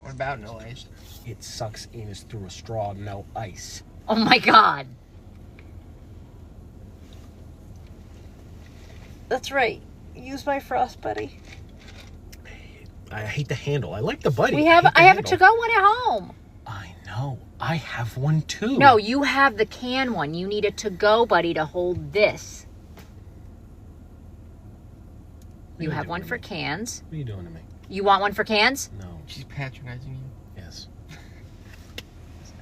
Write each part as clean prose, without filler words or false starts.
What about no ice? It sucks anus through a straw, no ice. Oh my God. That's right. Use my Frost Buddy. I hate the handle. I like the buddy. I have a to-go one at home. I know. I have one too. No, you have the can one. You need a to-go buddy to hold this. You have one for cans. What are you doing to me? You want one for cans? No. She's patronizing you. Yes.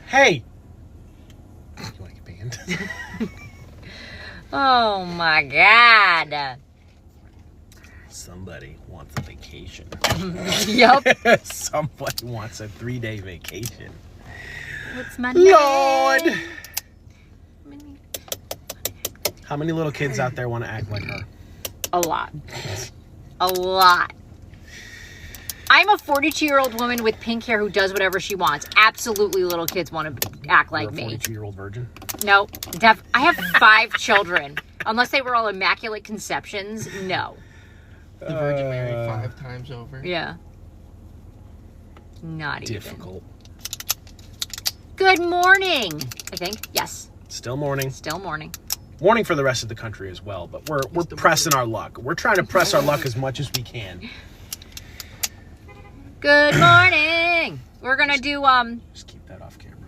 Hey! You want to get banned? Oh my God. Somebody wants a vacation. Yep. Somebody wants a 3-day vacation. What's my name? Lord! How many little kids out there want to act like her? A lot. A lot. I'm a 42-year-old woman with pink hair who does whatever she wants. Absolutely, little kids want to act like me. You're a 42-year-old virgin? No. I have 5 children. Unless they were all immaculate conceptions, no. The Virgin Mary 5 times over. Yeah. Not even. Difficult. Good morning, I think. Yes. Still morning. Still morning. Morning for the rest of the country as well, but we're pressing our luck. We're trying to press our luck as much as we can. Good morning. We're gonna do Just keep that off camera.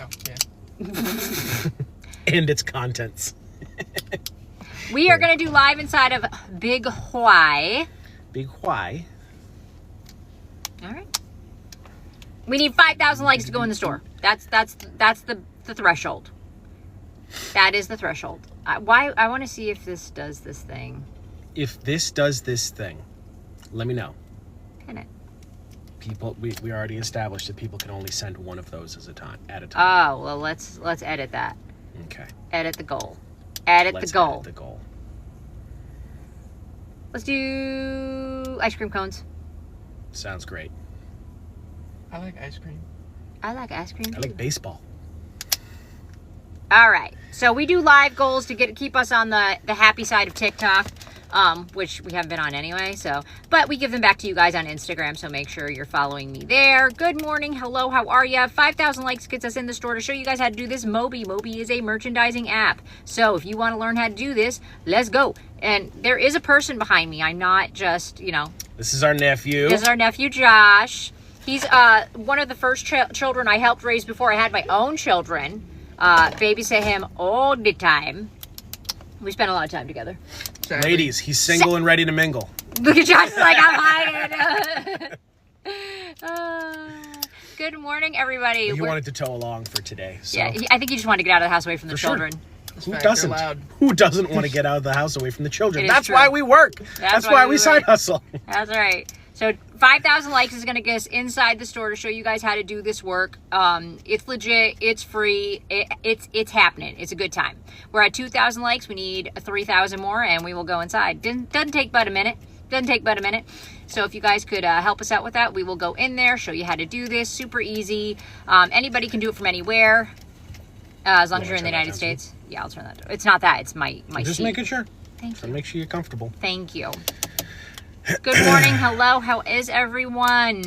Oh, yeah. And its contents. we are gonna do live inside of Big Hawaii. Big why? All right. We need 5,000 likes to go in the store. That's the threshold. That is the threshold. I want to see if this does this thing. If this does this thing, let me know. Pin it. People, we already established that people can only send one of those at a time. Oh, well, let's edit that. Okay. Edit the goal. Edit the goal. Edit the goal. Let's do ice cream cones. Sounds great. I like ice cream. I like ice cream too. I like baseball. All right. So we do live goals to keep us on the happy side of TikTok, which we haven't been on anyway. But we give them back to you guys on Instagram, so make sure you're following me there. Good morning. Hello. How are you? 5,000 likes gets us in the store to show you guys how to do this. Moby. Moby is a merchandising app. So if you want to learn how to do this, let's go. And there is a person behind me. I'm not just, This is our nephew. This is our nephew, Josh. He's one of the first children I helped raise before I had my own children. Babysit him all the time. We spent a lot of time together. Exactly. Ladies, he's single and ready to mingle. Look at Josh like I'm hiding. Good morning, everybody. He wanted to tow along for today. So. Yeah, I think he just wanted to get out of the house away from the children. Who doesn't? Who doesn't want to get out of the house away from the children? That's true. why we work. That's why we side hustle. That's right. So 5,000 likes is going to get us inside the store to show you guys how to do this work. It's legit. It's free. It's happening. It's a good time. We're at 2,000 likes. We need 3,000 more, and we will go inside. Doesn't take but a minute. So if you guys could help us out with that, we will go in there, show you how to do this. Super easy. Anybody can do it from anywhere, as long as you're in the United States. Yeah, I'll turn that. It's not that. It's my Just seat. making sure. Thank So you. make sure you're comfortable. Thank you. Good morning. Hello. How is everyone?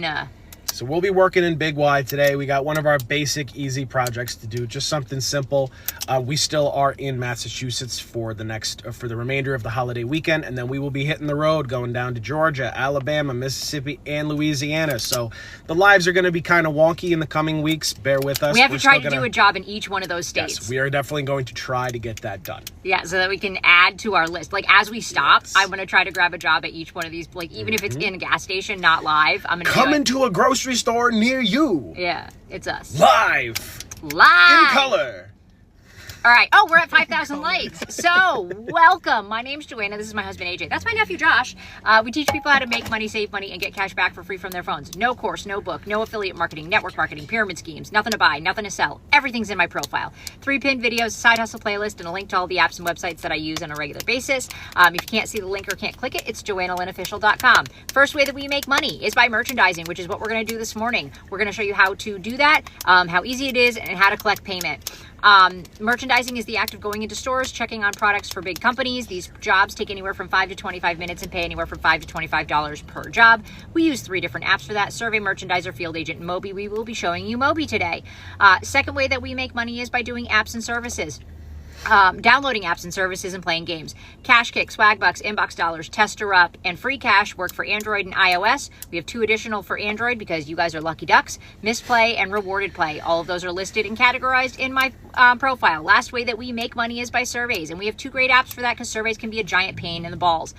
So we'll be working in Big Y today. We got one of our basic, easy projects to do. Just something simple. We still are in Massachusetts for the remainder of the holiday weekend, and then we will be hitting the road, going down to Georgia, Alabama, Mississippi, and Louisiana. So the lives are going to be kind of wonky in the coming weeks. Bear with us. We have to try to do a job in each one of those states. Yes, we are definitely going to try to get that done. Yeah, so that we can add to our list. Like, as we stop, I want to try to grab a job at each one of these. Like, even if it's in a gas station, not live, I'm going to Come into a grocery store near you. Yeah, it's us. Live. In color. All right. Oh, we're at 5,000 likes. So, welcome. My name's Joanna. This is my husband, AJ. That's my nephew, Josh. We teach people how to make money, save money, and get cash back for free from their phones. No course, no book, no affiliate marketing, network marketing, pyramid schemes, nothing to buy, nothing to sell. Everything's in my profile. 3 pinned videos, side hustle playlist, and a link to all the apps and websites that I use on a regular basis. If you can't see the link or can't click it, it's JoannaLynnOfficial.com. First way that we make money is by merchandising, which is what we're going to do this morning. We're going to show you how to do that, how easy it is, and how to collect payment. Merchandising is the act of going into stores, checking on products for big companies. These jobs take anywhere from 5 to 25 minutes and pay anywhere from $5 to $25 per job. We use 3 different apps for that: Survey, Merchandiser, Field Agent, and Moby. We will be showing you Moby today. Second way that we make money is by doing apps and services. Downloading apps and services and playing games. Cashkick, Swagbucks, Inbox Dollars, TesterUp, and Free Cash work for Android and iOS. We have 2 additional for Android because you guys are lucky ducks: Misplay and Rewarded Play. All of those are listed and categorized in my profile. Last way that we make money is by surveys, and we have 2 great apps for that because surveys can be a giant pain in the balls.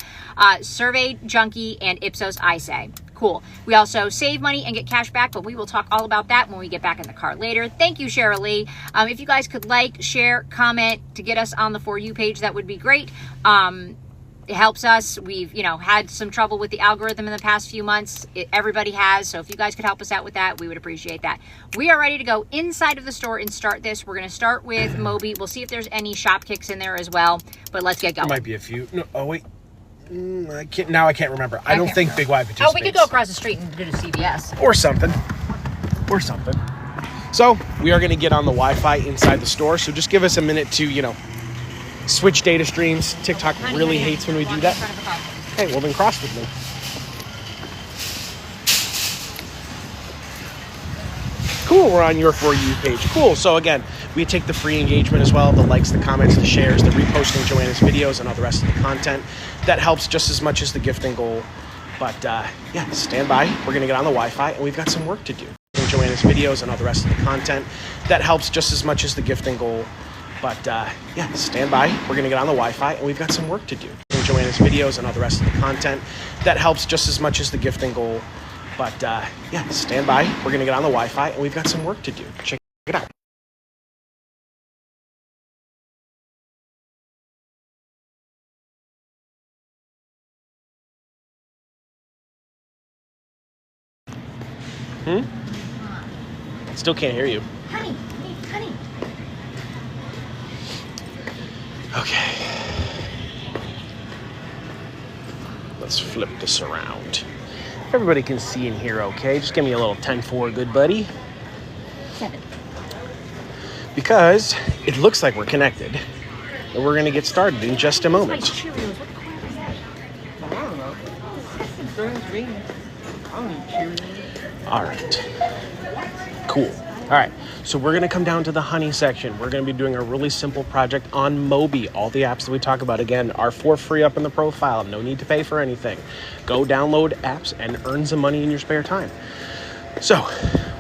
Survey Junkie and Ipsos iSay. Cool. We also save money and get cash back, but we will talk all about that when we get back in the car later. Thank you, Cheryl Lee. If you guys could like, share, comment to get us on the For You page, that would be great. It helps us. We've, had some trouble with the algorithm in the past few months. Everybody has. So if you guys could help us out with that, we would appreciate that. We are ready to go inside of the store and start this. We're going to start with Moby. We'll see if there's any shop kicks in there as well, but let's get going. There might be a few. No, oh, wait. I can't remember. I don't think Big Y participates. Oh, we could go across the street and do the CVS. Or something. So, we are going to get on the Wi-Fi inside the store. So, just give us a minute to, switch data streams. TikTok really hates when we do that. Hey, well, then cross with me. Cool, we're on your For You page. Cool. So, again, we take the free engagement as well, the likes, the comments, the shares, the reposting Joanna's videos, and all the rest of the content. That helps just as much as the gifting goal. But, stand by. We're going to get on the Wi-Fi, and we've got some work to do. Joanna's videos and all the rest of the content. That helps just as much as the gifting goal. But, stand by. We're going to get on the Wi-Fi, and we've got some work to do. Joanna's videos and all the rest of the content. That helps just as much as the gifting goal. But, stand by. We're going to get on the Wi-Fi, and we've got some work to do. Check it out. Still can't hear you. Honey. Okay. Let's flip this around. Everybody can see and hear okay. Just give me a little 10-4, good buddy. 7. Because it looks like we're connected. And we're going to get started in just a moment. Cheerios. What the crap is that? I don't know. It's green. I don't need Cheerios. All right. Cool. All right. So we're going to come down to the honey section. We're going to be doing a really simple project on Moby. All the apps that we talk about, again, are for free up in the profile. No need to pay for anything. Go download apps and earn some money in your spare time. So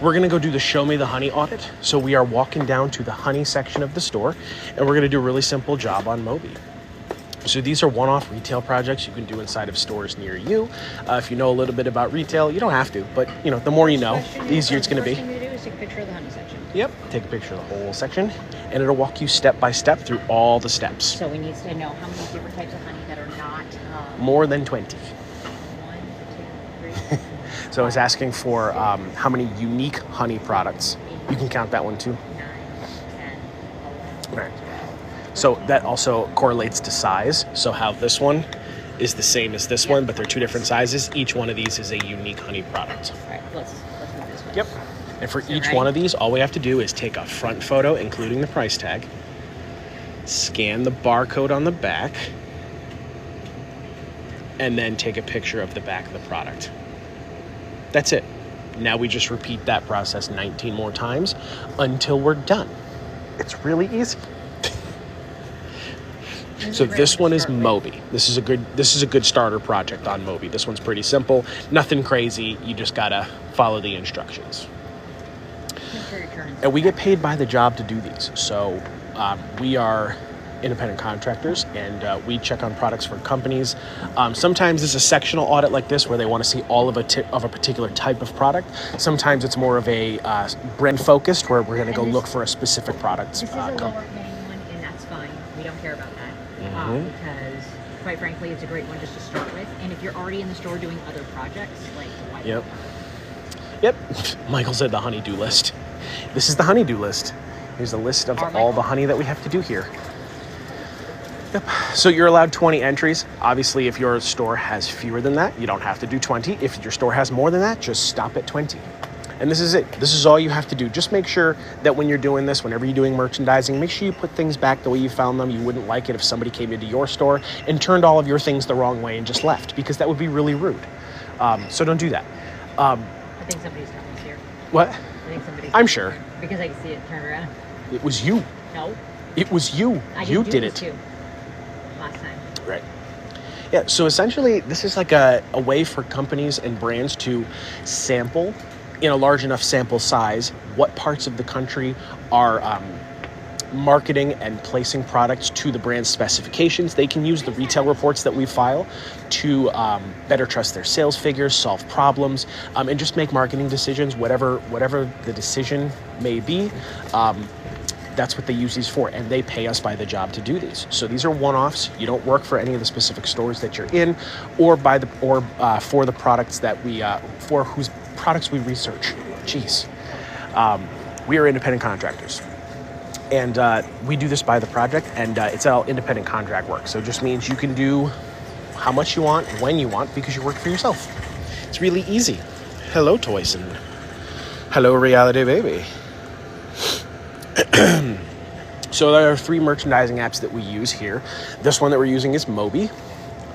we're going to go do the Show Me the Honey audit. So we are walking down to the honey section of the store, and we're going to do a really simple job on Moby. So these are one-off retail projects you can do inside of stores near you. If you know a little bit about retail, you don't have to, but the more you know, the easier it's going to be. First thing to do is take a picture of the honey section. Yep, take a picture of the whole section, and it'll walk you step by step through all the steps. So we need to know how many different types of honey that are not... More than 20. 1, 2, 3. So I was asking for how many unique honey products. You can count that one too. 9, 10, 11. Right. So that also correlates to size. So how this one is the same as this one, but they're 2 different sizes. Each one of these is a unique honey product. All right, let's move this way. Yep. And for each one of these, all we have to do is take a front photo, including the price tag, scan the barcode on the back, and then take a picture of the back of the product. That's it. Now we just repeat that process 19 more times until we're done. It's really easy. So this one is Moby. This is a good starter project on Moby. This one's pretty simple, nothing crazy. You just gotta follow the instructions. And we get paid by the job to do these. So we are independent contractors, and we check on products for companies. Sometimes it's a sectional audit like this where they want to see all of a particular type of product. Sometimes it's more of a brand focused where we're going to go look for a specific product. This is a lower paying one, and that's fine. We don't care about that because, quite frankly, it's a great one just to start with. And if you're already in the store doing other projects, like why? Yep. Michael said the honey-do list. This is the honey-do list. Here's a list of all the honey that we have to do here. Yep. So you're allowed 20 entries. Obviously, if your store has fewer than that, you don't have to do 20. If your store has more than that, just stop at 20. And this is it. This is all you have to do. Just make sure that when you're doing this, whenever you're doing merchandising, make sure you put things back the way you found them. You wouldn't like it if somebody came into your store and turned all of your things the wrong way and just left, because that would be really rude. So don't do that. I think somebody's coming here. What? I think somebody's I'm sure. here because I can see it turn around. It was you. No. It was you. You did it. Too. Last time. Right. Yeah, so essentially this is like a way for companies and brands to sample in a large enough sample size what parts of the country are marketing and placing products to the brand specifications. They can use the retail reports that we file to better trust their sales figures, solve problems, and just make marketing decisions, whatever the decision may be. That's what they use these for, and they pay us by the job to do these. So these are one-offs. You don't work for any of the specific stores that you're in, or for the products that we for whose products we research. Jeez, we are independent contractors, and we do this by the project, and it's all independent contract work. So it just means you can do how much you want, when you want, because you work for yourself. It's really easy. Hello, Toyson. Hello, Reality Baby. So there are 3 merchandising apps that we use here. This one that we're using is Mobi.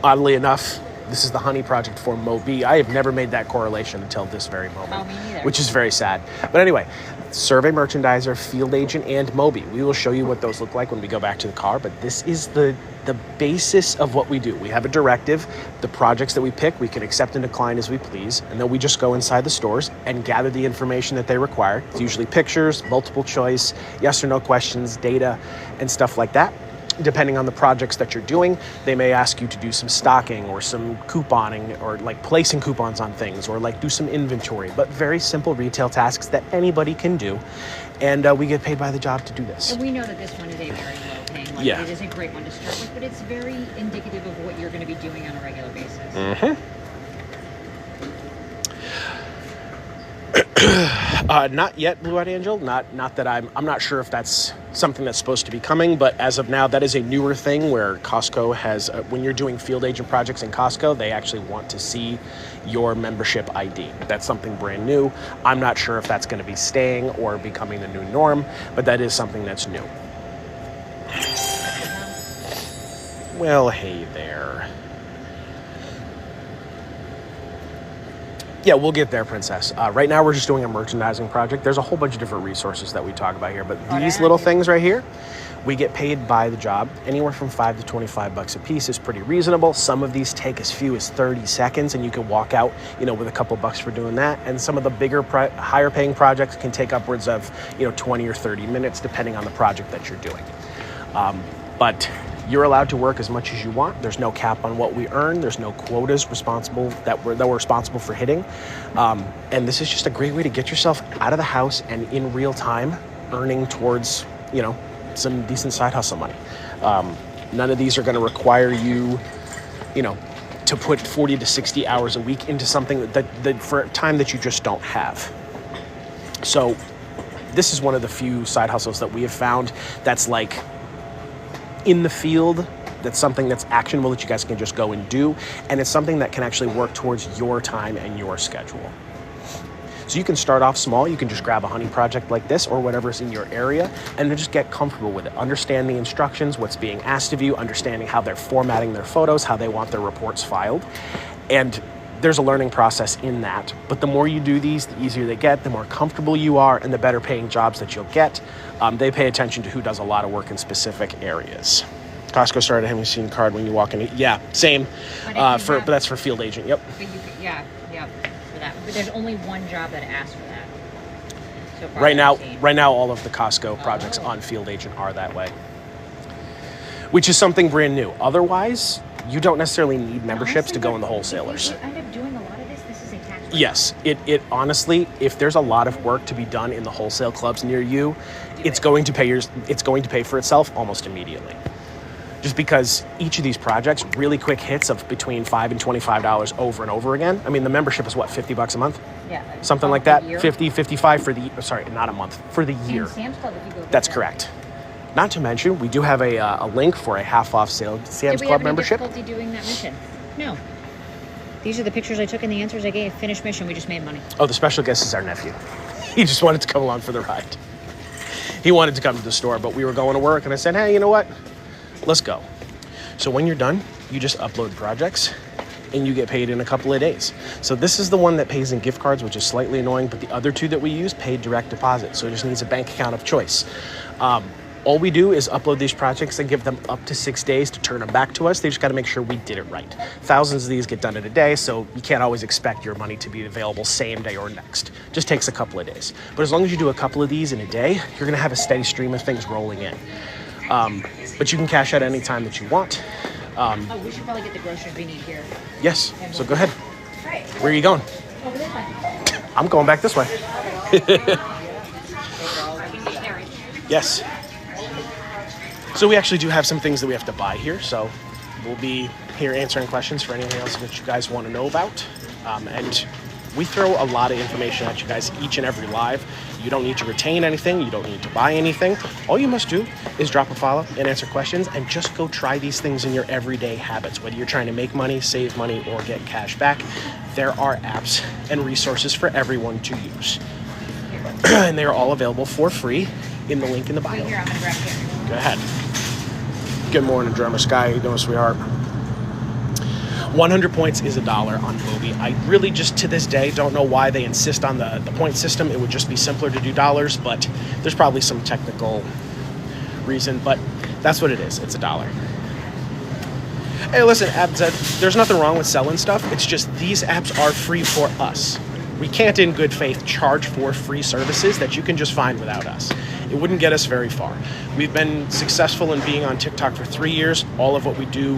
Oddly enough, this is the honey project for Mobi. I have never made that correlation until this very moment, Oh, me neither. which is very sad. But anyway, Survey Merchandiser, Field Agent, and Mobi. We will show you what those look like when we go back to the car, but this is the basis of what we do. We have a directive. The projects that we pick, we can accept and decline as we please, and then we just go inside the stores and gather the information that they require. It's usually pictures, multiple choice, yes or no questions, data, and stuff like that. Depending on the projects that you're doing, they may ask you to do some stocking or some couponing, or like placing coupons on things, or like do some inventory, but very simple retail tasks that anybody can do. And we get paid by the job to do this. And we know that this one is a very low paying one. Yeah. It is a great one to start with, but it's very indicative of what you're going to be doing on a regular basis. Mm-hmm. Not yet, Blue Eyed Angel. Not that I'm not sure if that's something that's supposed to be coming, but as of now, that is a newer thing where Costco has, when you're doing field agent projects in Costco, they actually want to see your membership ID. That's something brand new. I'm not sure if that's going to be staying or becoming the new norm, but that is something that's new. Well, hey there. Yeah, we'll get there, Princess. Right now, we're just doing a merchandising project. There's a whole bunch of different resources that we talk about here, but these little things right here, we get paid by the job. Anywhere from $5 to $25 a piece is pretty reasonable. Some of these take as few as 30 seconds, and you can walk out, with a couple bucks for doing that. And some of the bigger, higher paying projects can take upwards of, 20 or 30 minutes, depending on the project that you're doing. But you're allowed to work as much as you want. There's no cap on what we earn. There's no quotas that we're responsible for hitting. And this is just a great way to get yourself out of the house and in real time earning towards, some decent side hustle money. None of these are going to require you, to put 40 to 60 hours a week into something that for a time that you just don't have. So this is one of the few side hustles that we have found that's like in the field, that's something that's actionable that you guys can just go and do, and it's something that can actually work towards your time and your schedule. So you can start off small. You can just grab a honey project like this or whatever's in your area and then just get comfortable with it. Understand the instructions, what's being asked of you, understanding how they're formatting their photos, how they want their reports filed. And there's a learning process in that. But the more you do these, the easier they get, the more comfortable you are, and the better paying jobs that you'll get. They pay attention to who does a lot of work in specific areas. Costco started having a machine card when you walk in. Yeah, same. But that's for field agent. Yep. But yeah, for that. But there's only one job that asks for that. So far Right now, all of the Costco projects on field agent are that way, which is something brand new. Otherwise, you don't necessarily need memberships to go in the wholesalers. If you end up doing a lot of this is a tax write-off. Yes, it honestly, if there's a lot of work to be done in the wholesale clubs near you, it's going to pay for itself almost immediately. Just because each of these projects, really quick hits of between $5 and $25 over and over again. I mean, the membership is what, $50 a month? Yeah. Something like that. 50, 55 for not a month, for the year. And Sam's Club, if you go That's there. correct. Not to mention, we do have a link for a half off sale Sam's Club membership. Did we have any difficulty doing that mission? No. These are the pictures I took and the answers I gave. Finished mission. We just made money. Oh, the special guest is our nephew. He just wanted to come along for the ride. He wanted to come to the store, but we were going to work, and I said, hey, you know what? Let's go. So when you're done, you just upload projects, and you get paid in a couple of days. So this is the one that pays in gift cards, which is slightly annoying, but the other two that we use pay direct deposit, so it just needs a bank account of choice. All we do is upload these projects and give them up to 6 days to turn them back to us. They just got to make sure we did it right. Thousands of these get done in a day, so you can't always expect your money to be available same day or next. Just takes a couple of days. But as long as you do a couple of these in a day, you're going to have a steady stream of things rolling in. But you can cash out any time that you want. We should probably get the groceries we need here. Yes, so go ahead. Right. Where are you going? Over this way. I'm going back this way. Yes. So we actually do have some things that we have to buy here. So we'll be here answering questions for anything else that you guys want to know about. And we throw a lot of information at you guys each and every live. You don't need to retain anything. You don't need to buy anything. All you must do is drop a follow and answer questions and just go try these things in your everyday habits. Whether you're trying to make money, save money, or get cash back, there are apps and resources for everyone to use. And they are all available for free in the link in the bio. Wait here, I'm gonna grab here. Go ahead. Good morning, Drummer Sky. How you doing, sweetheart? 100 points is $1 on Moby. I really just to this day don't know why they insist on the point system. It would just be simpler to do dollars, but there's probably some technical reason, but that's what it is. It's $1. Hey, listen, Abzed, there's nothing wrong with selling stuff. It's just these apps are free for us. We can't in good faith charge for free services that you can just find without us. It wouldn't get us very far. We've been successful in being on TikTok for 3 years. All of what we do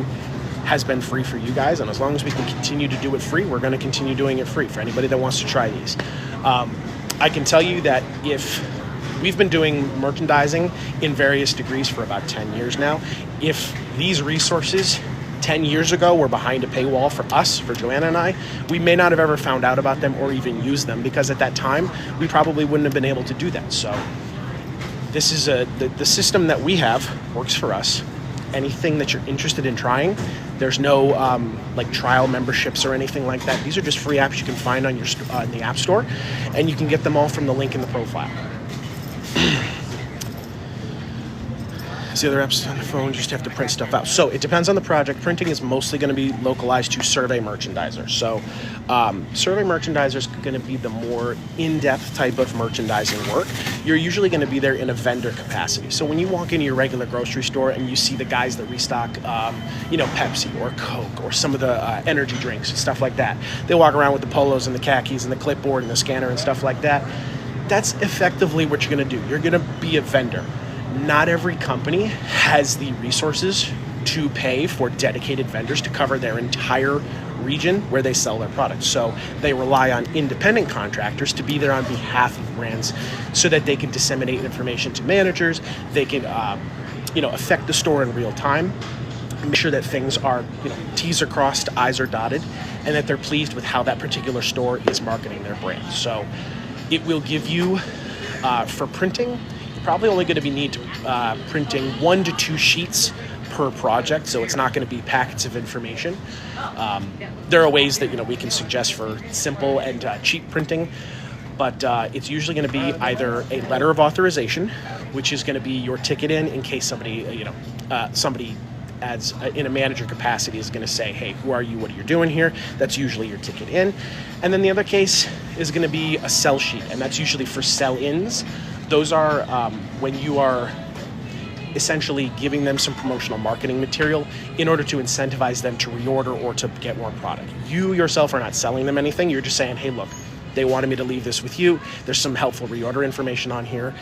has been free for you guys, and as long as we can continue to do it free, we're going to continue doing it free for anybody that wants to try these. I can tell you that if we've been doing merchandising in various degrees for about 10 years now, if these resources 10 years ago were behind a paywall for us, for Joanna and I, we may not have ever found out about them or even used them, because at that time we probably wouldn't have been able to do that. So this is the system that we have works for us. Anything that you're interested in trying, there's no like trial memberships or anything like that. These are just free apps you can find on your in the App Store, and you can get them all from the link in the profile. The other apps on the phone, you just have to print stuff out. So it depends on the project. Printing is mostly going to be localized to survey merchandisers. So survey merchandiser is going to be the more in-depth type of merchandising work. You're usually going to be there in a vendor capacity. So when you walk into your regular grocery store and you see the guys that restock, Pepsi or Coke or some of the energy drinks and stuff like that, they walk around with the polos and the khakis and the clipboard and the scanner and stuff like that. That's effectively what you're going to do. You're going to be a vendor. Not every company has the resources to pay for dedicated vendors to cover their entire region where they sell their products. So they rely on independent contractors to be there on behalf of brands so that they can disseminate information to managers. They can, affect the store in real time, make sure that things are, T's are crossed, I's are dotted, and that they're pleased with how that particular store is marketing their brand. So it will give you, for printing, probably only going to be printing 1 to 2 sheets per project, so it's not going to be packets of information. There are ways that we can suggest for simple and cheap printing, but it's usually going to be either a letter of authorization, which is going to be your ticket in case somebody somebody adds in a manager capacity is going to say, hey, who are you, what are you doing here? That's usually your ticket in. And then the other case is going to be a sell sheet, and that's usually for sell-ins. Those are when you are essentially giving them some promotional marketing material in order to incentivize them to reorder or to get more product. You yourself are not selling them anything. You're just saying, hey, look, they wanted me to leave this with you. There's some helpful reorder information on here,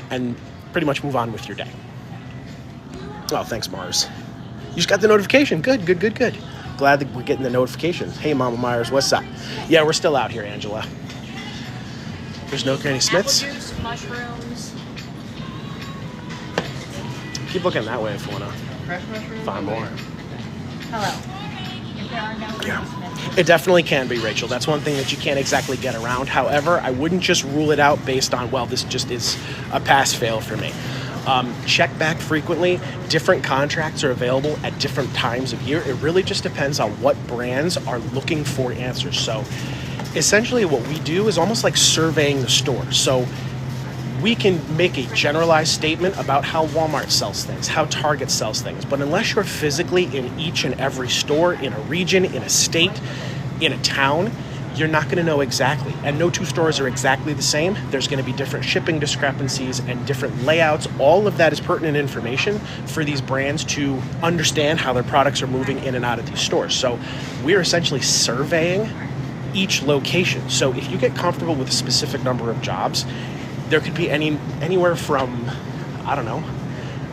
and pretty much move on with your day. Oh, thanks, Mars. You just got the notification. Good. Glad that we're getting the notifications. Hey, Mama Myers, what's up? Yeah, we're still out here, Angela. There's no Granny Smiths. Apple juice, mushrooms. Keep looking that way if you want to Fresh mushrooms? find more. Hello. If there are no Yeah. Granny Smiths. It definitely can be, Rachel. That's one thing that you can't exactly get around. However, I wouldn't just rule it out based on, well, this just is a pass-fail for me. Check back frequently. Different contracts are available at different times of year. It really just depends on what brands are looking for answers. So essentially what we do is almost like surveying the store. So we can make a generalized statement about how Walmart sells things, how Target sells things, but unless you're physically in each and every store, in a region, in a state, in a town, you're not going to know exactly. And no two stores are exactly the same. There's going to be different shipping discrepancies and different layouts. All of that is pertinent information for these brands to understand how their products are moving in and out of these stores. So we're essentially surveying each location. So if you get comfortable with a specific number of jobs, there could be anywhere from, I don't know,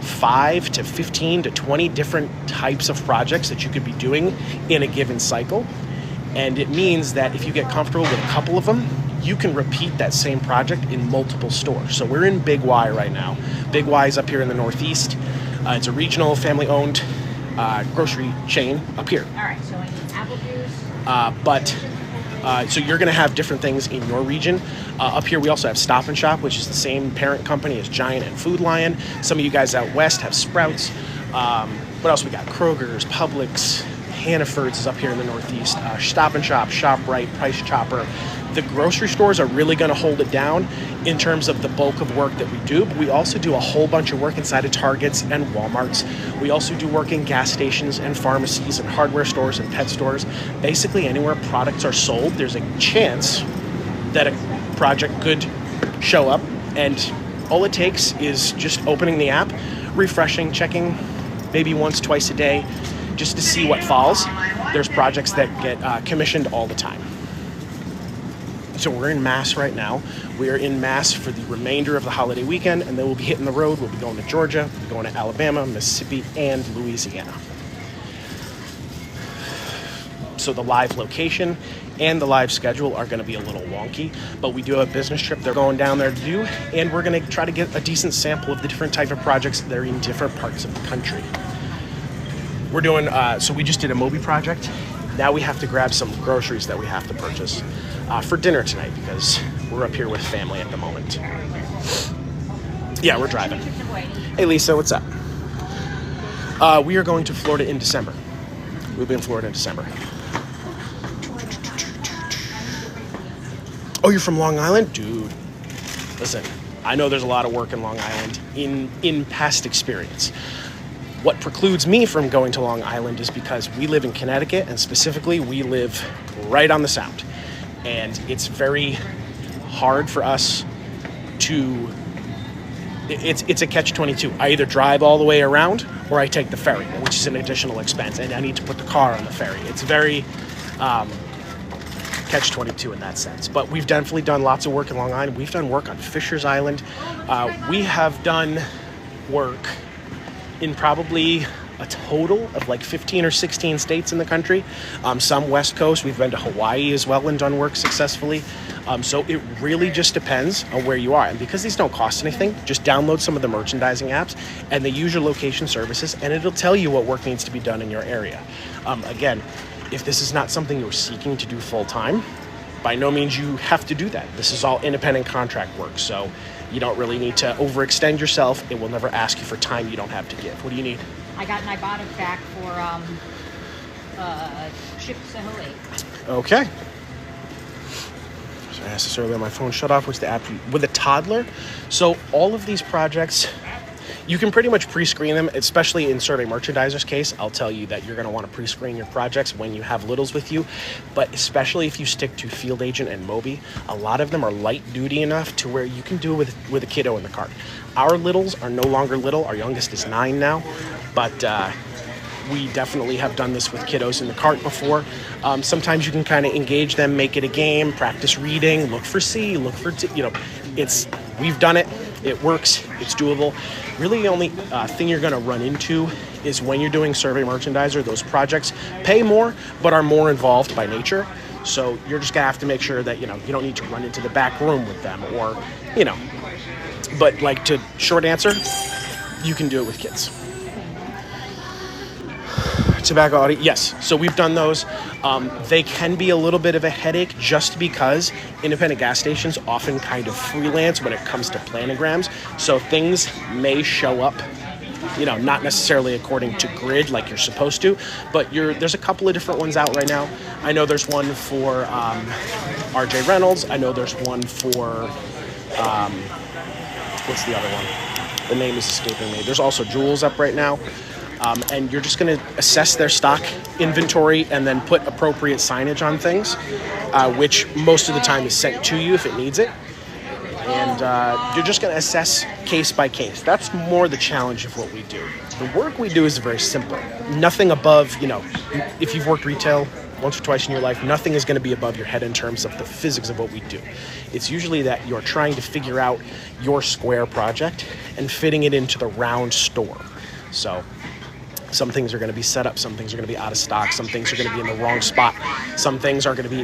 5 to 15 to 20 different types of projects that you could be doing in a given cycle. And it means that if you get comfortable with a couple of them, you can repeat that same project in multiple stores. So we're in Big Y right now. Big Y is up here in the Northeast. It's a regional, family-owned grocery chain up here. All right, so I need apple juice. So you're going to have different things in your region. Up here, we also have Stop and Shop, which is the same parent company as Giant and Food Lion. Some of you guys out west have Sprouts. What else we got? Kroger's, Publix, Hannaford's is up here in the Northeast. Stop and Shop, ShopRite, Price Chopper. The grocery stores are really going to hold it down in terms of the bulk of work that we do, but we also do a whole bunch of work inside of Targets and Walmarts. We also do work in gas stations and pharmacies and hardware stores and pet stores. Basically anywhere products are sold, there's a chance that a project could show up, and all it takes is just opening the app, refreshing, checking maybe once, twice a day, just to see what falls. There's projects that get commissioned all the time. So we're in Mass right now. We are in Mass for the remainder of the holiday weekend, and then we'll be hitting the road. We'll be going to Georgia, we'll be going to Alabama, Mississippi, and Louisiana. So the live location and the live schedule are going to be a little wonky, but we do have a business trip they're going down there to do, and we're going to try to get a decent sample of the different type of projects that are in different parts of the country. We're doing, so we just did a Moby project. Now we have to grab some groceries that we have to purchase for dinner tonight because we're up here with family at the moment. Yeah, we're driving. Hey Lisa, what's up? We are going to Florida in December. We'll be in Florida in December. Oh, you're from Long Island? Dude, listen, I know there's a lot of work in Long Island in past experience. What precludes me from going to Long Island is because we live in Connecticut, and specifically we live right on the Sound. And it's very hard for us to, it's a catch-22. I either drive all the way around or I take the ferry, which is an additional expense, and I need to put the car on the ferry. It's very catch-22 in that sense. But we've definitely done lots of work in Long Island. We've done work on Fisher's Island. We have done work in probably a total of like 15 or 16 states in the country. Some West Coast. We've been to Hawaii as well and done work successfully. So it really just depends on where you are. And because these don't cost anything, just download some of the merchandising apps and they use your location services, and it'll tell you what work needs to be done in your area. Again, if this is not something you're seeking to do full time, by no means you have to do that. This is all independent contract work. So you don't really need to overextend yourself. It will never ask you for time you don't have to give. What do you need? I got an Ibotta back for Chip Saholi. Okay. So I asked this earlier, my phone shut off. What's the app? With a toddler? So all of these projects, you can pretty much pre-screen them, especially in Survey Merchandiser's case. I'll tell you that you're going to want to pre-screen your projects when you have littles with you, but especially if you stick to Field Agent and Moby, a lot of them are light duty enough to where you can do it with a kiddo in the cart. Our littles are no longer little. Our youngest is 9 now, but we definitely have done this with kiddos in the cart before. Sometimes you can kind of engage them, make it a game, practice reading, look for C, look for T, we've done it. It works. It's doable. Really, the only thing you're going to run into is when you're doing Survey Merchandiser, those projects pay more, but are more involved by nature. So you're just going to have to make sure that, you don't need to run into the back room with them or, But short answer, you can do it with kids. tobacco audit, yes. So we've done those. They can be a little bit of a headache just because independent gas stations often kind of freelance when it comes to planograms. So things may show up, not necessarily according to grid like you're supposed to, but there's a couple of different ones out right now. I know there's one for RJ Reynolds. I know there's one for, what's the other one? The name is escaping me. There's also Juul's up right now. And you're just going to assess their stock inventory and then put appropriate signage on things, which most of the time is sent to you if it needs it. And you're just going to assess case by case. That's more the challenge of what we do. The work we do is very simple. Nothing above, if you've worked retail once or twice in your life, nothing is going to be above your head in terms of the physics of what we do. It's usually that you're trying to figure out your square project and fitting it into the round store. So some things are going to be set up, some things are going to be out of stock, some things are going to be in the wrong spot, some things are going to be,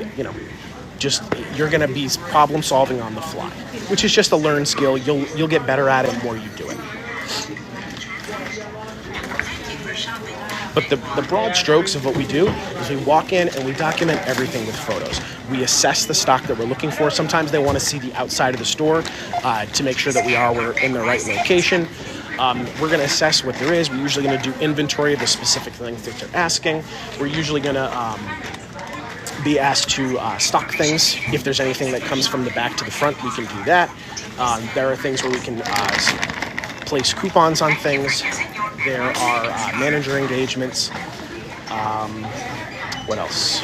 you're going to be problem solving on the fly, which is just a learned skill. You'll get better at it the more you do it. But the broad strokes of what we do is we walk in and we document everything with photos. We assess the stock that we're looking for. Sometimes they want to see the outside of the store to make sure that we're in the right location. We're going to assess what there is. We're usually going to do inventory of the specific things that they're asking. We're usually going to be asked to stock things. If there's anything that comes from the back to the front, we can do that. There are things where we can place coupons on things. There are manager engagements. What else?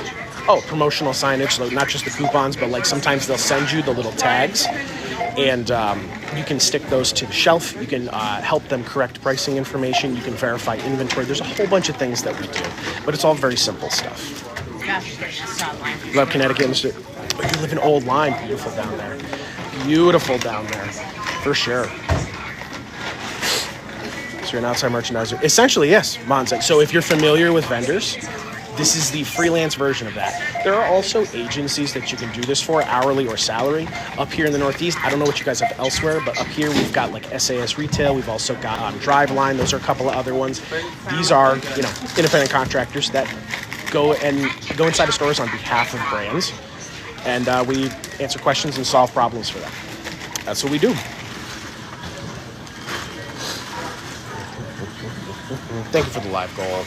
Oh, promotional signage. So not just the coupons, but like sometimes they'll send you the little tags, and you can stick those to the shelf. You can help them correct pricing information. You can verify inventory. There's a whole bunch of things that we do, but it's all very simple stuff. Love Connecticut. You live in Old Lyme. Beautiful down there. Beautiful down there, for sure. So you're an outside merchandiser. Essentially, yes, Monza. So if you're familiar with vendors, this is the freelance version of that. There are also agencies that you can do this for, hourly or salary. Up here in the Northeast, I don't know what you guys have elsewhere, but up here we've got like SAS Retail. We've also got Driveline. Those are a couple of other ones. These are, independent contractors that go inside of stores on behalf of brands, and we answer questions and solve problems for them. That's what we do. Thank you for the live goal.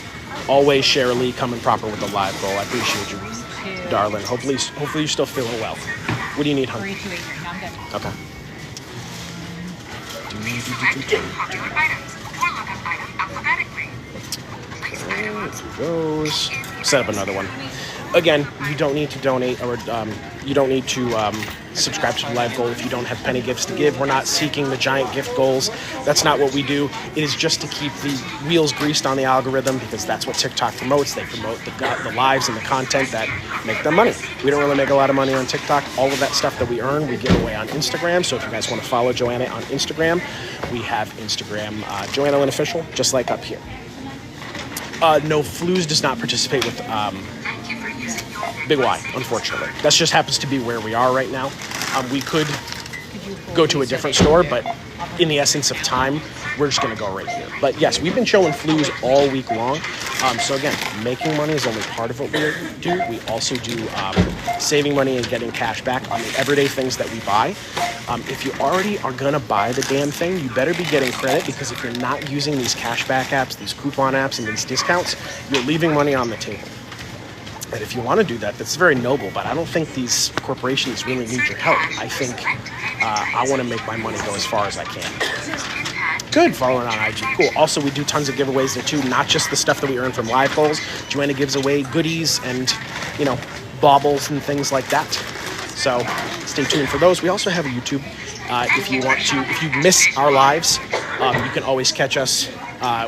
Always, Shara Lee, coming proper with the live goal. I appreciate you, darling. Hopefully you're still feeling well. What do you need, hon? 3, 2, 8. I'm good. Okay. There goes. Set up another one. Again, you don't need to donate or you don't need to subscribe to the live goal if you don't have penny gifts to give. We're not seeking the giant gift goals. That's not what we do. It is just to keep the wheels greased on the algorithm, because that's what TikTok promotes. They promote the lives and the content that make them money. We don't really make a lot of money on TikTok. All of that stuff that we earn, we give away on Instagram. So if you guys want to follow Joanna on Instagram, we have Instagram, Joanna Lynn Official, just like up here. No, Flues does not participate with Big Y, unfortunately. That just happens to be where we are right now. We could go to a different store, but in the essence of time, we're just going to go right here. But yes, we've been showing Flues all week long. So again, making money is only part of what we do. We also do saving money and getting cash back on the everyday things that we buy. If you already are going to buy the damn thing, you better be getting credit, because if you're not using these cashback apps, these coupon apps, and these discounts, you're leaving money on the table. And if you want to do that, that's very noble, but I don't think these corporations really need your help. I think I want to make my money go as far as I can. Good, following on IG. Cool. Also, we do tons of giveaways there too, not just the stuff that we earn from live polls. Joanna gives away goodies and, baubles and things like that. So stay tuned for those. We also have a YouTube. If you miss our lives, you can always catch us.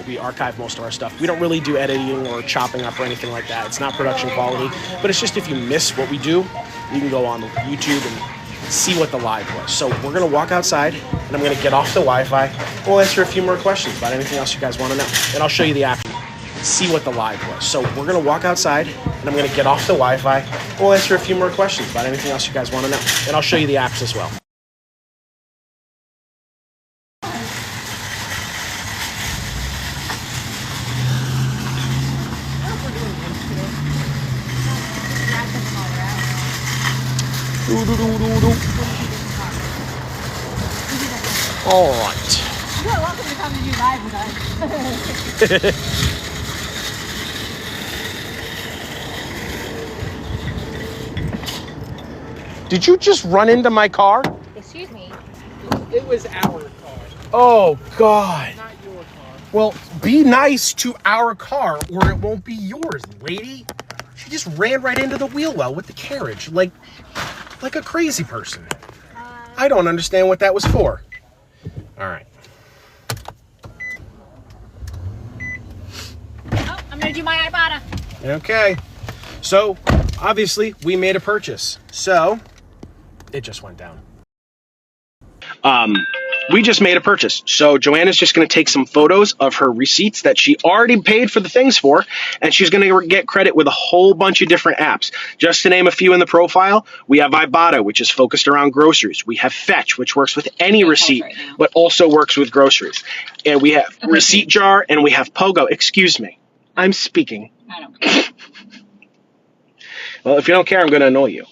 We archive most of our stuff. We don't really do editing or chopping up or anything like that. It's not production quality, but it's just if you miss what we do, you can go on YouTube and see what the live was. So we're going to walk outside, and I'm going to get off the Wi-Fi. We'll answer a few more questions about anything else you guys want to know, and I'll show you the app. See what the live was. So we're going to walk outside, and I'm going to get off the Wi-Fi. We'll answer a few more questions about anything else you guys want to know, and I'll show you the apps as well. All right. You're welcome to come and do live with us. Did you just run into my car? Excuse me. It was our car, Oh, God. not your car. Well, be nice to our car or it won't be yours, lady. She just ran right into the wheel well with the carriage, like a crazy person. I don't understand what that was for. All right. Oh, I'm gonna do my Ibotta. Okay. So, obviously, we made a purchase. So, it just went down. We just made a purchase. So Joanna's just going to take some photos of her receipts that she already paid for the things for, and she's going to get credit with a whole bunch of different apps. Just to name a few in the profile, we have Ibotta, which is focused around groceries. We have Fetch, which works with any receipt, right now. but also works with groceries. And we have Receipt Jar, and we have Pogo. Excuse me. I'm speaking. I don't care. Well, if you don't care, I'm going to annoy you.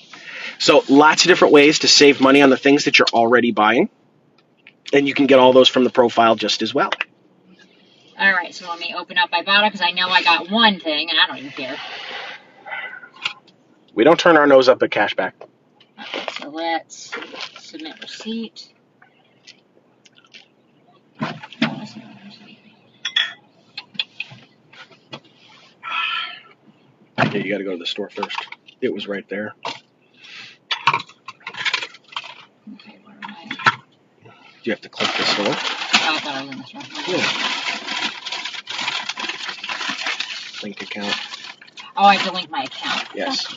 So lots of different ways to save money on the things that you're already buying. And you can get all those from the profile just as well. All right, so let me open up Ibotta because I know I got one thing and I don't even care. We don't turn our nose up at cashback. Okay, so let's submit receipt. Yeah, you got to go to the store first. It was right there. Okay, where am I? You have to click the store. Oh, I thought I was in the store. Yeah. Link account. Oh, I have to link my account. Yes.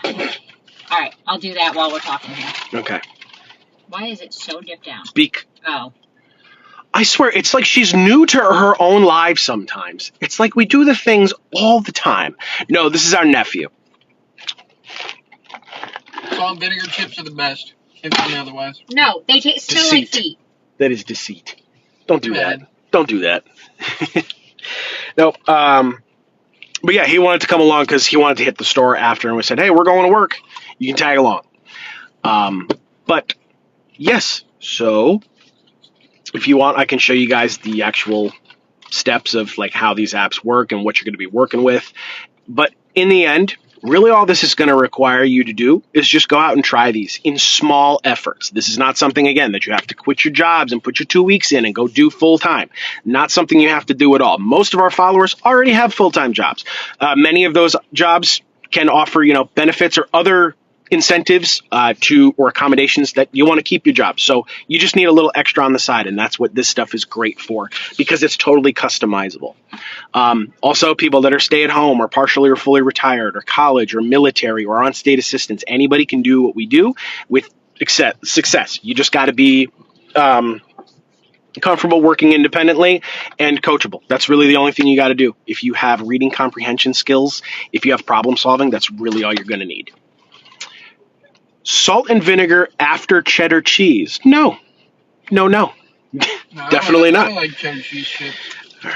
All right, I'll do that while we're talking here. Okay. Why is it so dipped down? Oh. I swear, it's like she's new to her own life sometimes. It's like we do the things all the time. No, this is our nephew. Salt and vinegar chips are the best. Can't tell me otherwise. No, they smell like feet. That is deceit. Don't do Bad. that. Don't do that. No, but yeah, he wanted to come along because he wanted to hit the store after, and we said, hey, we're going to work. You can tag along. But yes, so if you want, I can show you guys the actual steps of like how these apps work and what you're going to be working with. But in the end, really all this is going to require you to do is just go out and try these in small efforts. This is not something, again, that you have to quit your jobs and put your 2 weeks in and go do full time. Not something you have to do at all. Most of our followers already have full-time jobs. Many of those jobs can offer, benefits or other incentives or accommodations that you want to keep your job. So you just need a little extra on the side, and that's what this stuff is great for because it's totally customizable. Also, people that are stay-at-home or partially or fully retired or college or military or on state assistance, anybody can do what we do with success. You just got to be comfortable working independently and coachable. That's really the only thing you got to do. If you have reading comprehension skills, if you have problem solving, that's really all you're going to need. Salt and vinegar after cheddar cheese. No. No, Definitely not. I don't like cheddar cheese chips. All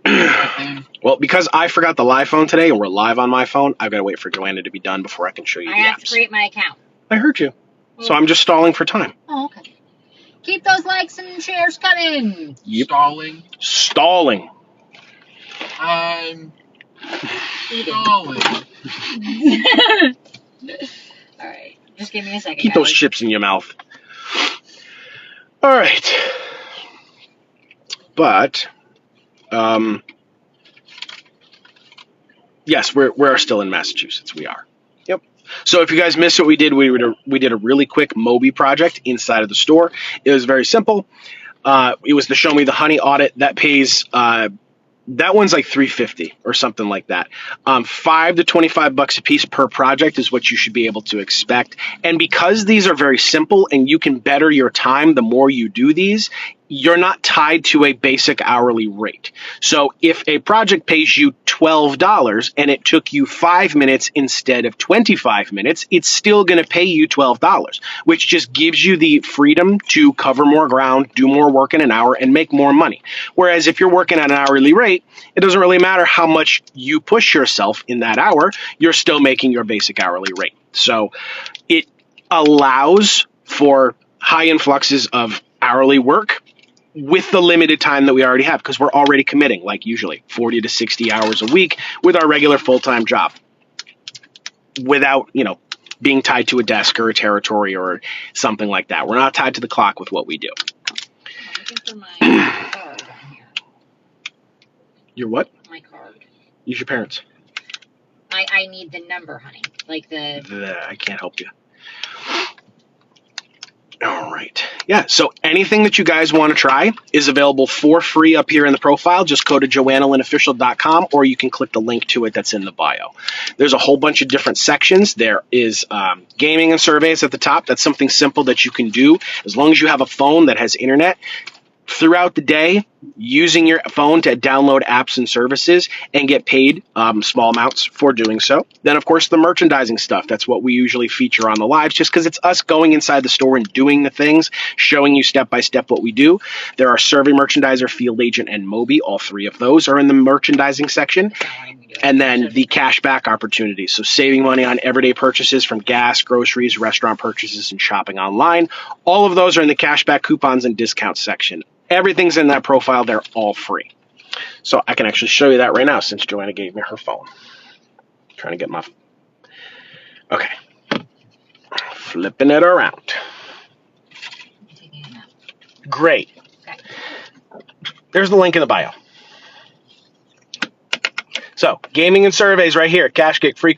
right. Well, because I forgot the live phone today and we're live on my phone, I've got to wait for Joanna to be done before I can show you the I have to apps. create my account. I heard you. So I'm just stalling for time. Oh, okay. Keep those likes and shares coming. Yep. Stalling. Stalling. I'm stalling. All right. Just give me a second. Keep those chips in your mouth. All right. But, yes, we're still in Massachusetts. We are. Yep. So if you guys missed what we did, we did a really quick Moby project inside of the store. It was very simple. It was the Show Me the Honey audit that pays. That one's like $350 or something like that. $5 to $25 a piece per project is what you should be able to expect. And because these are very simple and you can better your time the more you do these, you're not tied to a basic hourly rate. So if a project pays you $12 and it took you 5 minutes instead of 25 minutes, it's still going to pay you $12, which just gives you the freedom to cover more ground, do more work in an hour, and make more money. Whereas if you're working at an hourly rate, it doesn't really matter how much you push yourself in that hour, you're still making your basic hourly rate. So it allows for high influxes of hourly work with the limited time that we already have, because we're already committing, like usually 40 to 60 hours a week with our regular full-time job without, being tied to a desk or a territory or something like that. We're not tied to the clock with what we do. I'm looking for my card on here. Your what? My card. Use your parents. I need the number, honey. Like I can't help you. All right. Yeah, so anything that you guys want to try is available for free up here in the profile. Just go to joannalynofficial.com, or you can click the link to it that's in the bio. There's a whole bunch of different sections. There is gaming and surveys at the top. That's something simple that you can do as long as you have a phone that has internet. Throughout the day, using your phone to download apps and services and get paid small amounts for doing so. Then, of course, the merchandising stuff. That's what we usually feature on the lives, just because it's us going inside the store and doing the things, showing you step-by-step what we do. There are Survey Merchandiser, Field Agent, and Moby. All three of those are in the merchandising section. And then the cashback opportunities. So saving money on everyday purchases from gas, groceries, restaurant purchases, and shopping online. All of those are in the cashback coupons and discounts section. Everything's in that profile. They're all free. So I can actually show you that right now since Joanna gave me her phone. Trying to get my... Okay. Flipping it around. Great. There's the link in the bio. So, gaming and surveys right here. Cashgig, free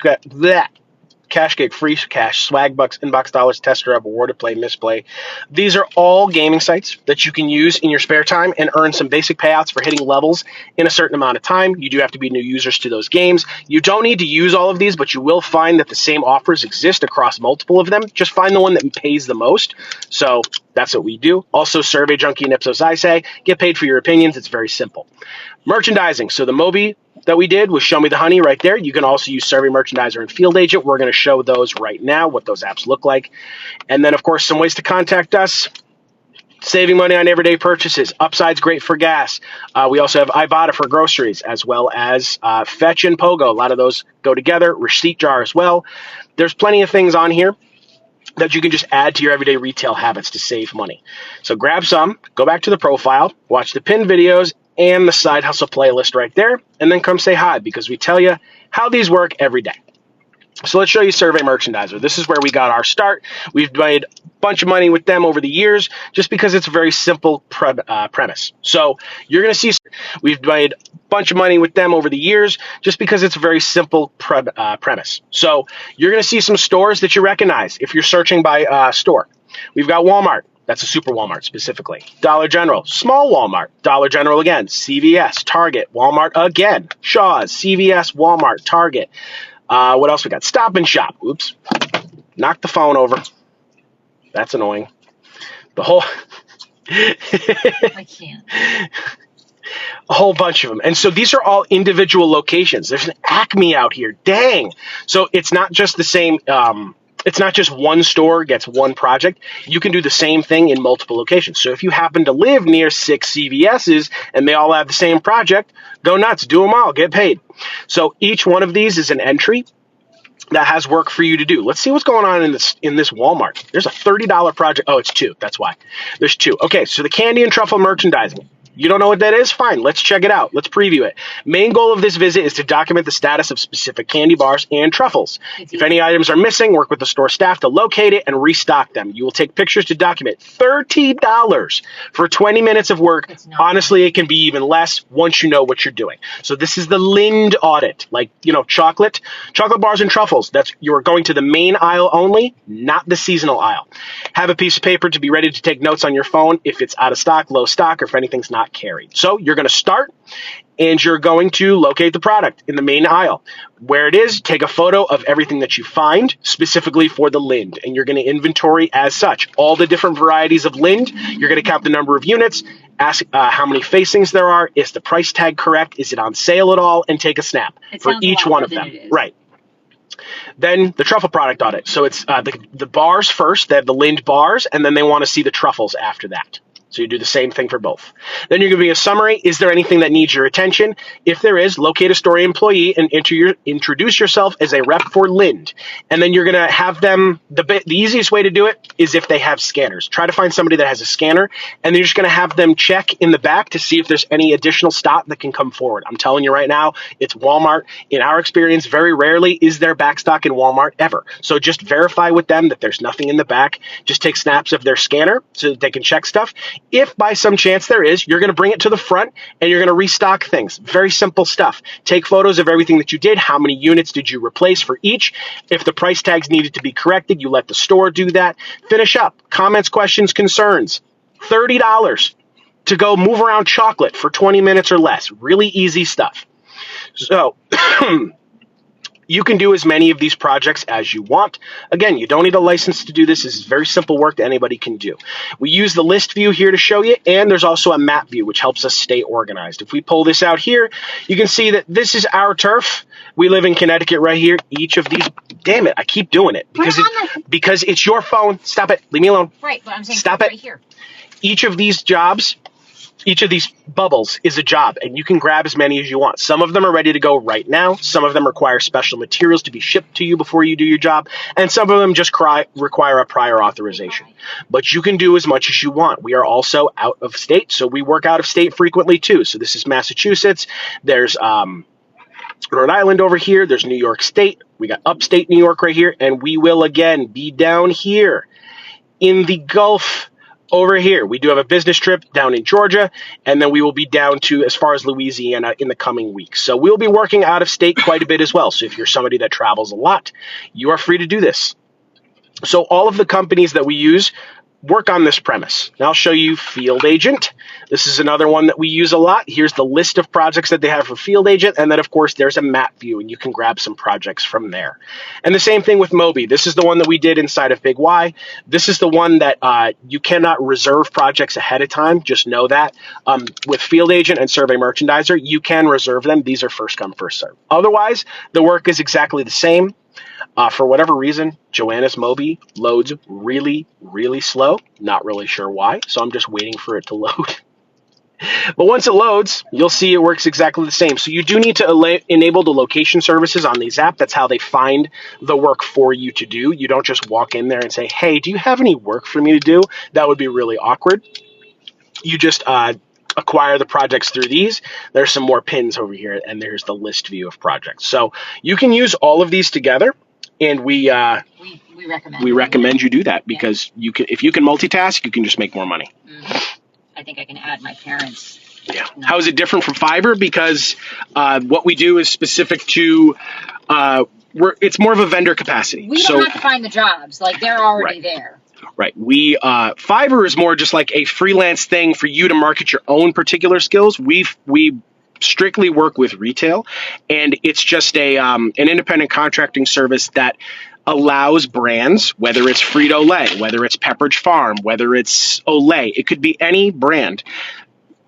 cash, swag bucks, inbox dollars, tester up, awarded play, misplay. These are all gaming sites that you can use in your spare time and earn some basic payouts for hitting levels in a certain amount of time. You do have to be new users to those games. You don't need to use all of these, but you will find that the same offers exist across multiple of them. Just find the one that pays the most. So that's what we do. Also, Survey Junkie and Ipsos I say, get paid for your opinions. It's very simple. Merchandising. So the Moby that we did was Show Me the Honey right there. You can also use Survey Merchandiser and Field Agent. We're going to show those right now, what those apps look like. And then, of course, some ways to contact us. Saving money on everyday purchases. Upside's great for gas. We also have Ibotta for groceries, as well as Fetch and Pogo. A lot of those go together. Receipt Jar as well. There's plenty of things on here that you can just add to your everyday retail habits to save money. So grab some, go back to the profile, watch the pinned videos, and the side hustle playlist right there, and then come say hi, because we tell you how these work every day. So let's show you Survey Merchandiser. This is where we got our start. We've made a bunch of money with them over the years just because it's a very simple premise. So you're going to see we've made a bunch of money with them over the years just because it's a very simple premise. So you're going to see some stores that you recognize if you're searching by store. We've got Walmart. That's a super Walmart specifically. Dollar General, small Walmart. Dollar General again. CVS, Target, Walmart again. Shaw's, CVS, Walmart, Target. What else we got? Stop and Shop. Oops. Knocked the phone over. That's annoying. The whole... I can't. A whole bunch of them. And so these are all individual locations. There's an Acme out here. Dang. So it's not just the same... it's not just one store gets one project. You can do the same thing in multiple locations. So if you happen to live near 6 CVS's and they all have the same project, go nuts, do them all, get paid. So each one of these is an entry that has work for you to do. Let's see what's going on in this Walmart. There's a $30 project. Oh, it's 2. That's why. There's 2. Okay, so the candy and truffle merchandising. You don't know what that is? Fine. Let's check it out. Let's preview it. Main goal of this visit is to document the status of specific candy bars and truffles. If any items are missing, work with the store staff to locate it and restock them. You will take pictures to document. $30 for 20 minutes of work. Honestly, it can be even less once you know what you're doing. So this is the Lind audit. Like, chocolate bars and truffles. You're going to the main aisle only, not the seasonal aisle. Have a piece of paper to be ready to take notes on your phone if it's out of stock, low stock, or if anything's not carried. So you're going to start and you're going to locate the product in the main aisle. Where it is, take a photo of everything that you find specifically for the Lind, and you're going to inventory as such. All the different varieties of Lind, you're going to count the number of units ask how many facings there are, is the price tag correct, is it on sale at all, and take a snap for each one of them. Right. Then the truffle product audit. So it's the bars first. They have the Lind bars, and then they want to see the truffles after that. So you do the same thing for both. Then you're going to be a summary. Is there anything that needs your attention? If there is, locate a Story employee and introduce yourself as a rep for Lind. And then you're going to have them, the easiest way to do it is if they have scanners. Try to find somebody that has a scanner, and you're just going to have them check in the back to see if there's any additional stock that can come forward. I'm telling you right now, it's Walmart. In our experience, very rarely is there back stock in Walmart ever. So just verify with them that there's nothing in the back. Just take snaps of their scanner so that they can check stuff. If by some chance there is, you're going to bring it to the front and you're going to restock things. Very simple stuff. Take photos of everything that you did. How many units did you replace for each? If the price tags needed to be corrected, you let the store do that. Finish up. Comments, questions, concerns. $30 to go move around chocolate for 20 minutes or less. Really easy stuff. So you can do as many of these projects as you want. Again, you don't need a license to do this. This is very simple work that anybody can do. We use the list view here to show you, and there's also a map view, which helps us stay organized. If we pull this out here, you can see that this is our turf. We live in Connecticut right here. Each of these, damn it, I keep doing it because it's your phone. Stop it. Leave me alone. Right, but I'm saying stop right it. Here. Each of these jobs, each of these bubbles is a job, and you can grab as many as you want. Some of them are ready to go right now. Some of them require special materials to be shipped to you before you do your job, and some of them just require a prior authorization. But you can do as much as you want. We are also out of state, so we work out of state frequently too. So this is Massachusetts. There's Rhode Island over here. There's New York State. We got upstate New York right here, and we will again be down here in the Gulf. Over here, we do have a business trip down in Georgia, and then we will be down to as far as Louisiana in the coming weeks. So we'll be working out of state quite a bit as well. So if you're somebody that travels a lot, you are free to do this. So all of the companies that we use work on this premise. Now I'll show you Field Agent. This is another one that we use a lot. Here's the list of projects that they have for Field Agent, and then of course there's a map view, and you can grab some projects from there. And the same thing with Moby. This is the one that we did inside of Big Y. This is the one that you cannot reserve projects ahead of time. Just know that. With Field Agent and Survey Merchandiser, you can reserve them. These are first come, first serve. Otherwise, the work is exactly the same. For whatever reason, Joanna's Moby loads really, really slow. Not really sure why, so I'm just waiting for it to load. But once it loads, you'll see it works exactly the same. So you do need to enable the location services on these apps. That's how they find the work for you to do. You don't just walk in there and say, hey, do you have any work for me to do? That would be really awkward. You just acquire the projects through these. There's some more pins over here, and there's the list view of projects. So you can use all of these together. And we recommend you do that because you can, if you can multitask, you can just make more money. I think I can add my parents. Yeah. How is it different from Fiverr? Because what we do is specific to it's more of a vendor capacity. We don't have to find the jobs; like they're already there. Right. We Fiverr is more just like a freelance thing for you to market your own particular skills. We strictly work with retail, and it's just an independent contracting service that allows brands, whether it's Frito-Lay, whether it's Pepperidge Farm, whether it's Olay, it could be any brand.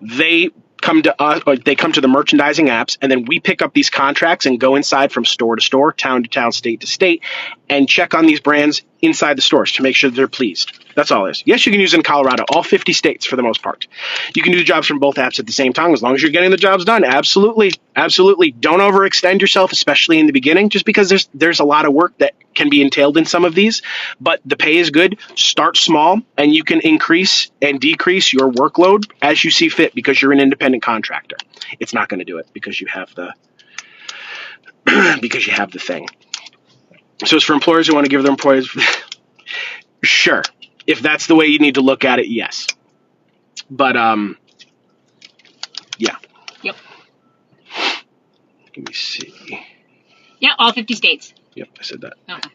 They come to us, or they come to the merchandising apps, and then we pick up these contracts and go inside from store to store, town to town, state to state, and check on these brands inside the stores to make sure that they're pleased. That's all it is. Yes, you can use it in Colorado, all 50 states for the most part. You can do jobs from both apps at the same time as long as you're getting the jobs done. Absolutely. Absolutely. Don't overextend yourself, especially in the beginning, just because there's a lot of work that can be entailed in some of these, but the pay is good. Start small, and you can increase and decrease your workload as you see fit because you're an independent contractor. It's not going to do it because you have the thing. So it's for employers who want to give their employees sure. If that's the way you need to look at it, yes. But yeah. Yep. Let me see. Yeah, all 50 states. Yep, I said that. Okay.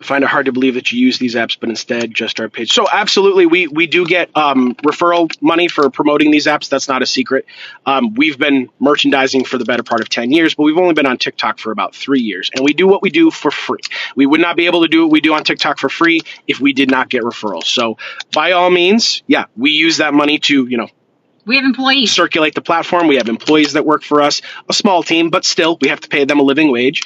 find it hard to believe that you use these apps, but instead just our page. So absolutely, we do get referral money for promoting these apps. That's not a secret. We've been merchandising for the better part of 10 years, but we've only been on TikTok for about 3 years, and we do what we do for free. We would not be able to do what we do on TikTok for free if we did not get referrals. So by all means, yeah, we use that money to, We have employees. circulate the platform. We have employees that work for us, a small team, but still we have to pay them a living wage.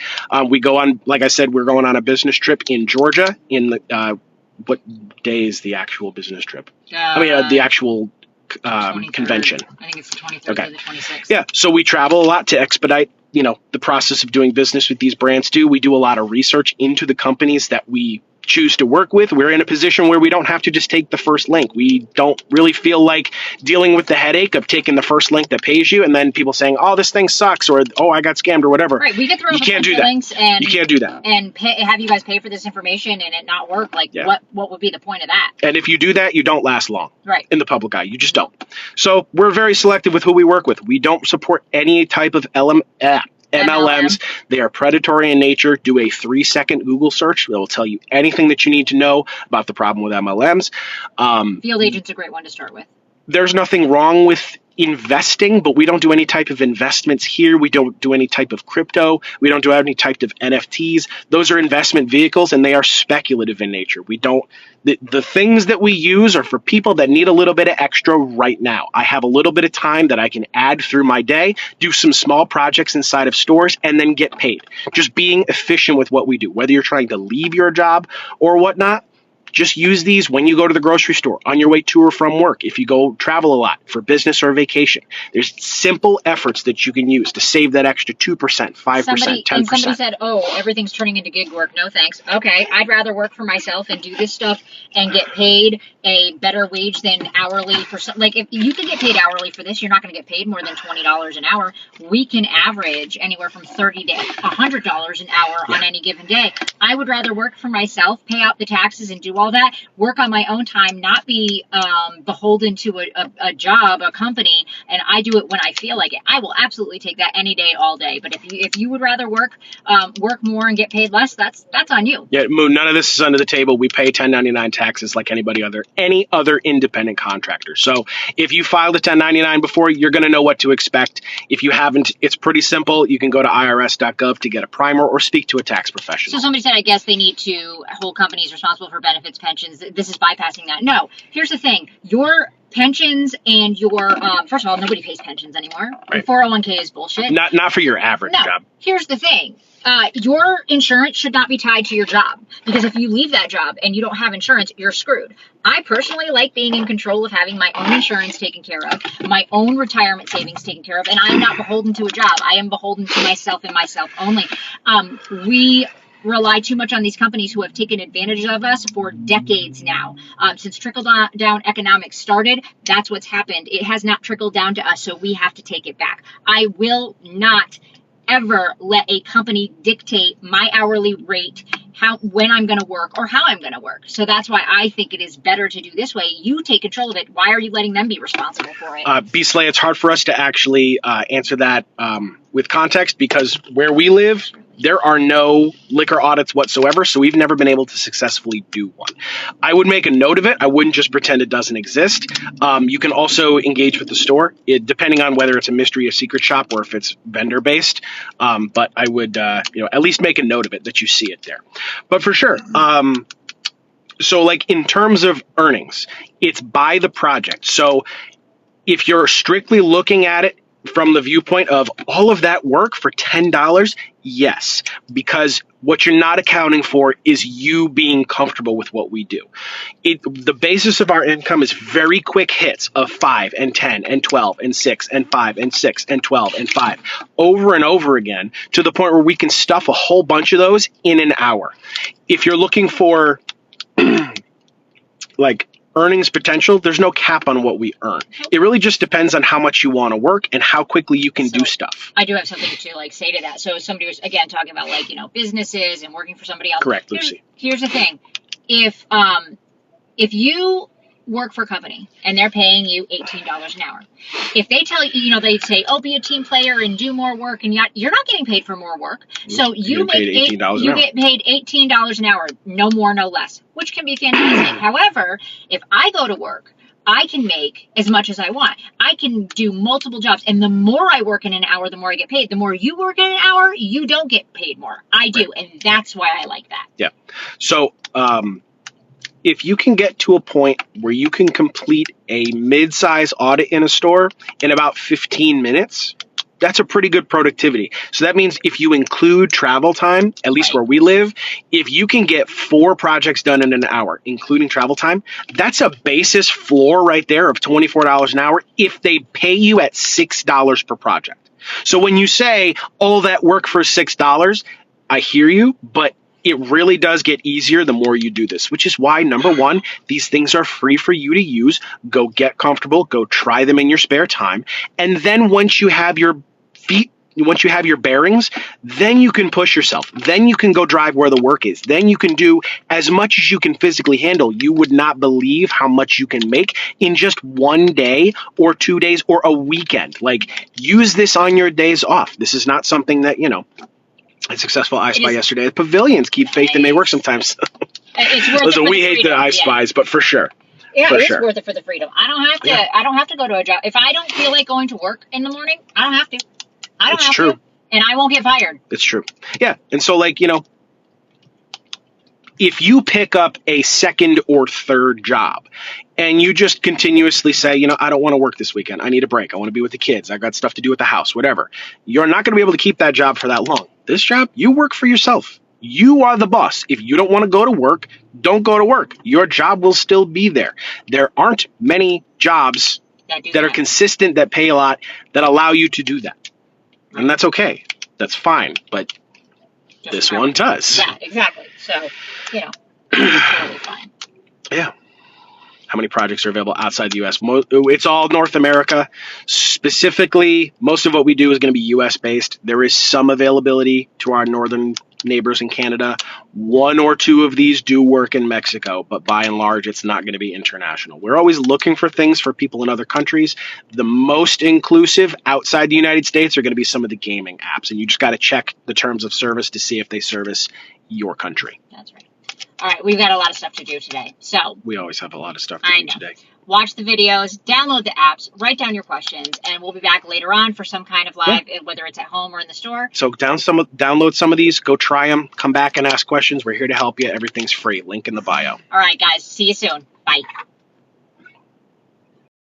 We go on, like I said, we're going on a business trip in Georgia in the, what day is the actual business trip? The actual 23rd. convention. I think it's the 23rd Okay. or the 26th. Yeah. So we travel a lot to expedite, the process of doing business with these brands too. We do a lot of research into the companies that we choose to work with. We're in a position where we don't have to just take the first link. We don't really feel like dealing with the headache of taking the first link that pays you and then people saying, oh, this thing sucks, or, oh, I got scammed, or whatever. Right. We get through all You the can't do potential that. links and You can't do that. and have you guys pay for this information and it not work. Like, Yeah. what would be the point of that? And if you do that, you don't last long. Right. In the public eye. You just don't. So we're very selective with who we work with. We don't support any type of MLMs. They are predatory in nature. Do a 3-second Google search. That will tell you anything that you need to know about the problem with MLMs. Field agent's a great one to start with. There's nothing wrong with investing, but we don't do any type of investments here. We don't do any type of crypto. We don't do any type of NFTs. Those are investment vehicles and they are speculative in nature. We don't, the things that we use are for people that need a little bit of extra right now. I have a little bit of time that I can add through my day, do some small projects inside of stores, and then get paid. Just being efficient with what we do, whether you're trying to leave your job or whatnot. Just use these when you go to the grocery store, on your way to or from work, if you go travel a lot for business or vacation. There's simple efforts that you can use to save that extra 2%, 5%, 10%. And somebody said, oh, everything's turning into gig work. No, thanks. Okay, I'd rather work for myself and do this stuff and get paid a better wage than hourly for some. Like, if you can get paid hourly for this, you're not going to get paid more than $20 an hour. We can average anywhere from $30 to $100 an hour on any given day. I would rather work for myself, pay out the taxes, and do all that, work on my own time, not be beholden to a job, a company, and I do it when I feel like it. I will absolutely take that any day, all day. But if you would rather work more and get paid less, that's on you. Yeah, Moon, none of this is under the table. We pay 1099 taxes like any other independent contractor. So if you filed a 1099 before, you're going to know what to expect. If you haven't, it's pretty simple. You can go to irs.gov to get a primer or speak to a tax professional. So somebody said, I guess they need to hold companies responsible for benefits, pensions. This is bypassing that. No, here's the thing. Your pensions and your, first of all, nobody pays pensions anymore. Right. 401k is bullshit. Not for your average job. Here's the thing. Your insurance should not be tied to your job, because if you leave that job and you don't have insurance, you're screwed. I personally like being in control of having my own insurance taken care of, my own retirement savings taken care of, and I am not beholden to a job. I am beholden to myself and myself only. We rely too much on these companies who have taken advantage of us for decades now. Since trickle-down economics started, that's what's happened. It has not trickled down to us, so we have to take it back. I will not ever let a company dictate my hourly rate, when I'm going to work or how I'm going to work. So that's why I think it is better to do this way. You take control of it. Why are you letting them be responsible for it? B-Slay, it's hard for us to actually answer that with context, because where we live, there are no liquor audits whatsoever, so we've never been able to successfully do one. I would make a note of it. I wouldn't just pretend it doesn't exist. You can also engage with the store, depending on whether it's a mystery or secret shop or if it's vendor-based. But I would at least make a note of it, that you see it there. But for sure, so like in terms of earnings, it's by the project. So if you're strictly looking at it from the viewpoint of all of that work for $10, yes, because what you're not accounting for is you being comfortable with what we do. The basis of our income is very quick hits of 5 and 10 and 12 and 6 and 5 and 6 and 12 and 5 over and over again, to the point where we can stuff a whole bunch of those in an hour. If you're looking for like earnings potential, there's no cap on what we earn. It really just depends on how much you want to work and how quickly you can do stuff. I do have something to say to that. So somebody was again talking about businesses and working for somebody else. Correct, Lucy. Here's the thing. If you work for a company and they're paying you $18 an hour. If they tell you, they say, oh, be a team player and do more work, and you're not getting paid for more work. So you get paid $18 an hour, no more, no less, which can be fantastic. However, if I go to work, I can make as much as I want. I can do multiple jobs. And the more I work in an hour, the more I get paid. The more you work in an hour, you don't get paid more. I do. Right. And that's why I like that. Yeah. So if you can get to a point where you can complete a mid-size audit in a store in about 15 minutes, that's a pretty good productivity. So that means if you include travel time, at least where we live, if you can get 4 projects done in an hour, including travel time, that's a basis floor right there of $24 an hour if they pay you at $6 per project. So when you say, all that work for $6, I hear you, but it really does get easier the more you do this, which is why, number one, these things are free for you to use. Go get comfortable. Go try them in your spare time. And then once you have your bearings, then you can push yourself. Then you can go drive where the work is. Then you can do as much as you can physically handle. You would not believe how much you can make in just one day or 2 days or a weekend. Like, use this on your days off. This is not something that, a successful I Spy yesterday. The pavilions keep faith and they work sometimes. It's worth Listen, it we hate the I Spies, but for sure. Yeah, it's worth it for the freedom. I don't have to. Yeah. I don't have to go to a job. If I don't feel like going to work in the morning, I don't have to. I don't have to. And I won't get fired. It's true. Yeah. And so, if you pick up a second or third job and you just continuously say, I don't want to work this weekend. I need a break. I want to be with the kids. I got stuff to do at the house, whatever. You're not going to be able to keep that job for that long. This job, you work for yourself. You are the boss. If you don't want to go to work, don't go to work. Your job will still be there. There aren't many jobs that are consistent, that pay a lot, that allow you to do that. And that's okay. That's fine. But this one does. Yeah, exactly. So, it's totally fine. Yeah. How many projects are available outside the U.S.? It's all North America. Specifically, most of what we do is going to be U.S. based. There is some availability to our northern neighbors in Canada. 1 or 2 of these do work in Mexico, but by and large, it's not going to be international. We're always looking for things for people in other countries. The most inclusive outside the United States are going to be some of the gaming apps, and you just got to check the terms of service to see if they service your country. That's right. All right, we've got a lot of stuff to do today. So we always have a lot of stuff to do today. Watch the videos, download the apps, write down your questions, and we'll be back later on for some kind of live, whether it's at home or in the store. So download some of these, go try them, come back and ask questions. We're here to help you. Everything's free. Link in the bio. All right, guys. See you soon. Bye.